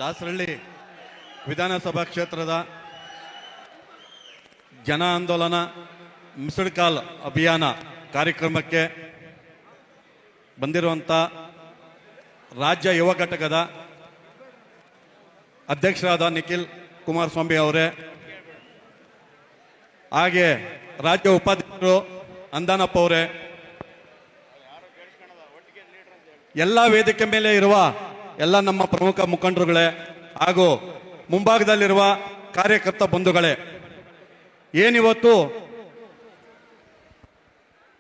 ದಾಸರಳ್ಳಿ ವಿಧಾನಸಭಾ ಕ್ಷೇತ್ರದ ಜನ ಆಂದೋಲನ ಮಿಸ್ಡ್ ಕಾಲ್ ಅಭಿಯಾನ ಕಾರ್ಯಕ್ರಮಕ್ಕೆ ಬಂದಿರುವಂಥ ರಾಜ್ಯ ಯುವ ಘಟಕದ ಅಧ್ಯಕ್ಷರಾದ ನಿಖಿಲ್ ಕುಮಾರಸ್ವಾಮಿ ಅವರೇ, ಹಾಗೆ ರಾಜ್ಯ ಉಪಾಧ್ಯಕ್ಷರು ಅಂದಾನಪ್ಪ ಅವರೇ, ಎಲ್ಲ ವೇದಿಕೆ ಮೇಲೆ ಇರುವ ಎಲ್ಲ ನಮ್ಮ ಪ್ರಮುಖ ಮುಖಂಡರುಗಳೇ ಹಾಗೂ ಮುಂಭಾಗದಲ್ಲಿರುವ ಕಾರ್ಯಕರ್ತ ಬಂಧುಗಳೇ, ಏನಿವತ್ತು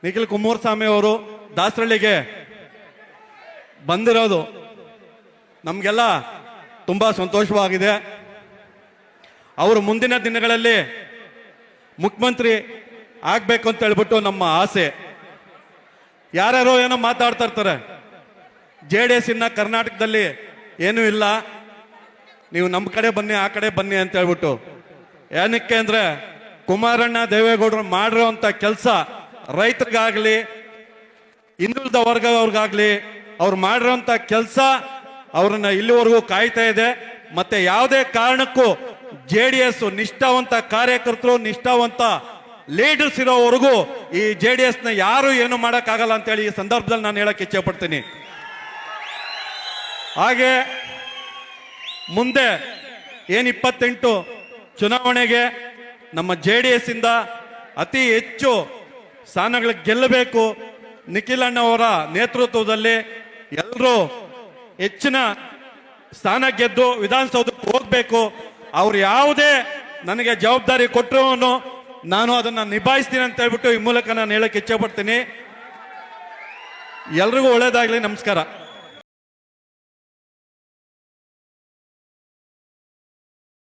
ನಿಖಿಲ್ ಕುಮಾರಸ್ವಾಮಿ ಅವರು ದಾಸರಳ್ಳಿಗೆ ಬಂದಿರೋದು ನಮಗೆಲ್ಲ ತುಂಬಾ ಸಂತೋಷವಾಗಿದೆ. ಅವರು ಮುಂದಿನ ದಿನಗಳಲ್ಲಿ ಮುಖ್ಯಮಂತ್ರಿ ಆಗ್ಬೇಕು ಅಂತ ಹೇಳ್ಬಿಟ್ಟು ನಮ್ಮ ಆಸೆ. ಯಾರ್ಯಾರೋ ಏನೋ ಮಾತಾಡ್ತಾ ಇರ್ತಾರೆ, JDS ಇನ್ನ ಕರ್ನಾಟಕದಲ್ಲಿ ಏನೂ ಇಲ್ಲ, ನೀವು ನಮ್ಮ ಕಡೆ ಬನ್ನಿ ಆ ಕಡೆ ಬನ್ನಿ ಅಂತ ಹೇಳ್ಬಿಟ್ಟು. ಏನಕ್ಕೆ ಅಂದ್ರೆ ಕುಮಾರಣ್ಣ ದೇವೇಗೌಡರು ಮಾಡಿರೋಂಥ ಕೆಲಸ ರೈತರಿಗಾಗ್ಲಿ ಹಿಂದುಳಿದ ವರ್ಗದವ್ರಿಗಾಗ್ಲಿ ಅವ್ರು ಮಾಡಿರೋಂಥ ಕೆಲಸ ಅವ್ರನ್ನ ಇಲ್ಲಿವರೆಗೂ ಕಾಯ್ತಾ ಇದೆ. ಮತ್ತೆ ಯಾವುದೇ ಕಾರಣಕ್ಕೂ JDS ನಿಷ್ಠಾವಂತ ಕಾರ್ಯಕರ್ತರು, ನಿಷ್ಠಾವಂತ ಲೀಡರ್ಸ್ ಇರೋವರೆಗೂ ಈ JDS ನ ಯಾರು ಏನು ಮಾಡಕ್ಕಾಗಲ್ಲ ಅಂತ ಹೇಳಿ ಈ ಸಂದರ್ಭದಲ್ಲಿ ನಾನು ಹೇಳಕ್ ಇಚ್ಛೆ ಪಡ್ತೀನಿ. ಹಾಗೆ ಮುಂದೆ ಏನ್ 28 ಚುನಾವಣೆಗೆ ನಮ್ಮ JDS ಇಂದ ಅತಿ ಹೆಚ್ಚು ಸ್ಥಾನಗಳಿಗೆ ಗೆಲ್ಲಬೇಕು. ನಿಖಿಲ್ ಅಣ್ಣ ಅವರ ನೇತೃತ್ವದಲ್ಲಿ ಎಲ್ಲರೂ ಹೆಚ್ಚಿನ ಸ್ಥಾನ ಗೆದ್ದು ವಿಧಾನಸೌಧಕ್ಕೆ ಹೋಗ್ಬೇಕು. ಅವ್ರು ಯಾವುದೇ ನನಗೆ ಜವಾಬ್ದಾರಿ ಕೊಟ್ಟರು ನಾನು ಅದನ್ನ ನಿಭಾಯಿಸ್ತೀನಿ ಅಂತ ಹೇಳ್ಬಿಟ್ಟು ಈ ಮೂಲಕ ನಾನು ಹೇಳಕ್ ಇಚ್ಛೆ ಪಡ್ತೀನಿ. ಎಲ್ರಿಗೂ ಒಳ್ಳೇದಾಗ್ಲಿ. ನಮಸ್ಕಾರ.